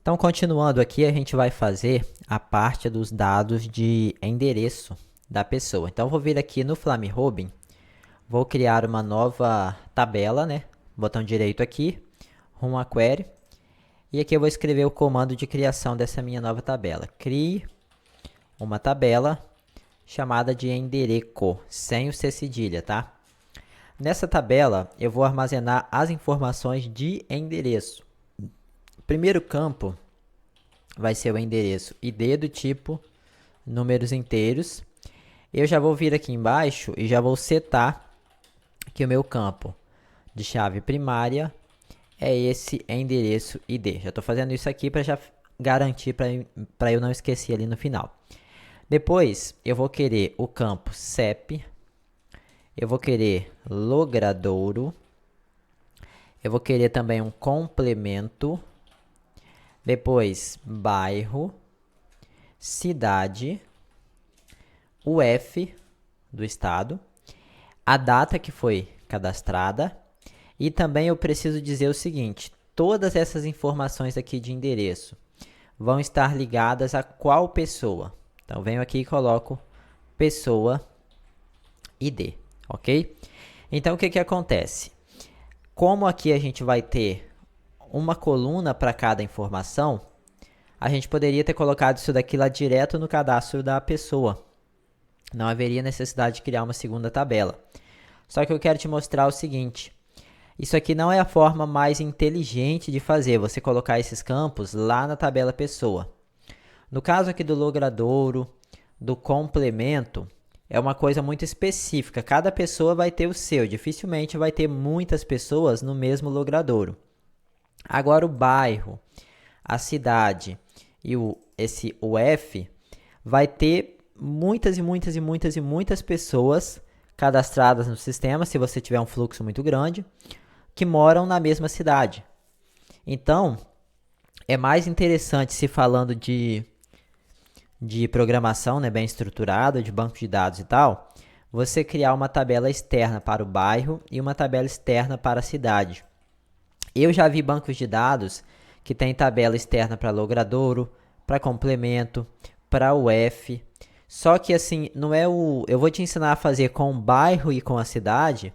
Então, continuando aqui, a gente vai fazer a parte dos dados de endereço da pessoa. Então, vou vir aqui no FlameRobin, vou criar uma nova tabela, né? Botão direito aqui, Run a Query. E aqui eu vou escrever o comando de criação dessa minha nova tabela. Crie uma tabela chamada de endereço, sem o C cedilha, tá? Nessa tabela, eu vou armazenar as informações de endereço. O primeiro campo vai ser o endereço ID do tipo números inteiros. Eu já vou vir aqui embaixo e já vou setar que o meu campo de chave primária é esse endereço ID. Já estou fazendo isso aqui para já garantir para eu não esquecer ali no final. Depois, eu vou querer o campo CEP, eu vou querer logradouro, eu vou querer também um complemento, depois bairro, cidade, o F do estado, a data que foi cadastrada e também eu preciso dizer o seguinte, todas essas informações aqui de endereço vão estar ligadas a qual pessoa? Então, venho aqui e coloco pessoa ID, ok? Então, o que acontece? Como aqui a gente vai ter uma coluna para cada informação, a gente poderia ter colocado isso daqui lá direto no cadastro da pessoa. Não haveria necessidade de criar uma segunda tabela. Só que eu quero te mostrar o seguinte. Isso aqui não é a forma mais inteligente de fazer, você colocar esses campos lá na tabela pessoa. No caso aqui do logradouro, do complemento, é uma coisa muito específica. Cada pessoa vai ter o seu, dificilmente vai ter muitas pessoas no mesmo logradouro. Agora o bairro, a cidade e esse UF vai ter muitas e muitas e muitas e muitas pessoas cadastradas no sistema, se você tiver um fluxo muito grande, que moram na mesma cidade. Então, é mais interessante se falando de programação, né, bem estruturada, de banco de dados e tal, você criar uma tabela externa para o bairro e uma tabela externa para a cidade. Eu já vi bancos de dados que tem tabela externa para logradouro, para complemento, para UF. Só que assim, não é o... Eu vou te ensinar a fazer com o bairro e com a cidade,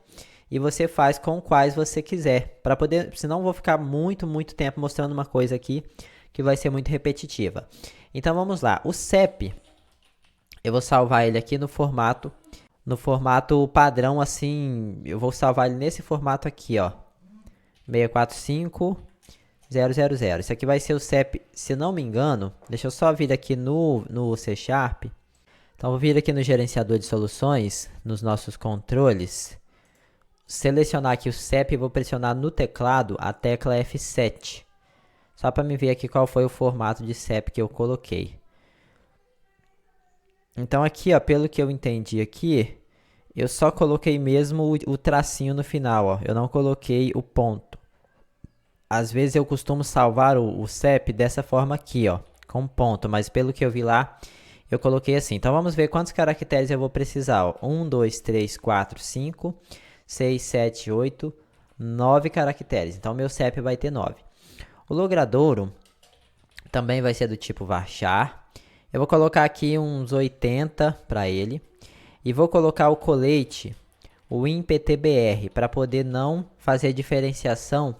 e você faz com quais você quiser, para poder, senão eu vou ficar muito tempo mostrando uma coisa aqui que vai ser muito repetitiva. Então vamos lá, o CEP, eu vou salvar ele aqui no formato padrão, assim, eu vou salvar ele nesse formato aqui, ó, 645000. Isso aqui vai ser o CEP, se não me engano, deixa eu só vir aqui no C Sharp. Então vou vir aqui no gerenciador de soluções, nos nossos controles, selecionar aqui o CEP e vou pressionar no teclado a tecla F7. Só para me ver aqui qual foi o formato de CEP que eu coloquei. Então aqui, ó, pelo que eu entendi aqui, eu só coloquei mesmo o tracinho no final, ó. Eu não coloquei o ponto. Às vezes eu costumo salvar o CEP dessa forma aqui, ó, com ponto, mas pelo que eu vi lá, eu coloquei assim. Então vamos ver quantos caracteres eu vou precisar, ó. 1, 2, 3, 4, 5, 6, 7, 8, 9 caracteres. Então meu CEP vai ter 9. O logradouro também vai ser do tipo varchar. Eu vou colocar aqui uns 80 para ele. E vou colocar o colete, o INPTBR, para poder não fazer diferenciação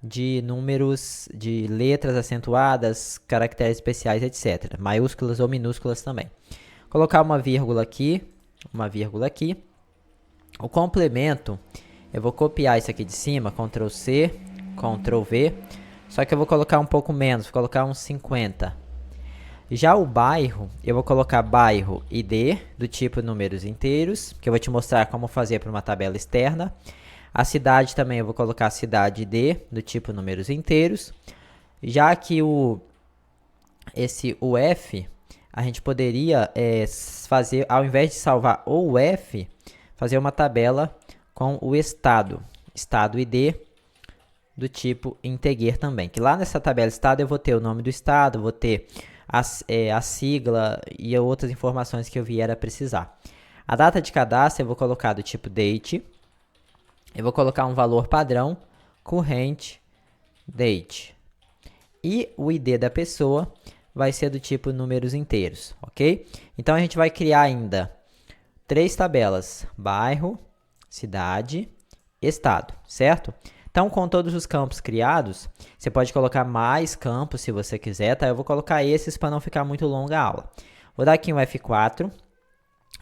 de números, de letras acentuadas, caracteres especiais, etc. Maiúsculas ou minúsculas também. Colocar uma vírgula aqui, uma vírgula aqui. O complemento, eu vou copiar isso aqui de cima, Ctrl C, Ctrl V. Só que eu vou colocar um pouco menos, vou colocar uns 50. Já o bairro, eu vou colocar bairro ID, do tipo números inteiros, que eu vou te mostrar como fazer para uma tabela externa. A cidade também eu vou colocar cidade ID, do tipo números inteiros. Já que esse UF, a gente poderia fazer, ao invés de salvar o UF, fazer uma tabela com o estado, estado ID, do tipo integer também. Que lá nessa tabela estado eu vou ter o nome do estado, vou ter a sigla e outras informações que eu vier a precisar. A data de cadastro eu vou colocar do tipo date. Eu vou colocar um valor padrão, current date. E o ID da pessoa vai ser do tipo números inteiros, ok? Então a gente vai criar ainda 3 tabelas: bairro, cidade, estado, certo? Então, com todos os campos criados, você pode colocar mais campos se você quiser, tá? Eu vou colocar esses para não ficar muito longa a aula. Vou dar aqui um F4,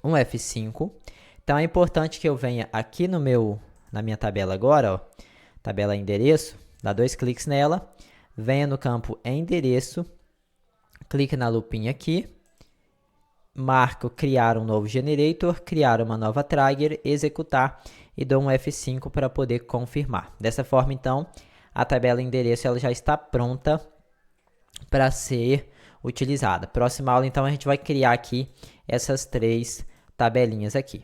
um F5. Então, é importante que eu venha aqui na minha tabela agora, ó, tabela endereço, dá 2 cliques nela, venha no campo endereço, clique na lupinha aqui, marco criar um novo generator, criar uma nova trigger, executar e dou um F5 para poder confirmar. Dessa forma, então, a tabela endereço ela já está pronta para ser utilizada. Próxima aula, então, a gente vai criar aqui essas 3 tabelinhas aqui.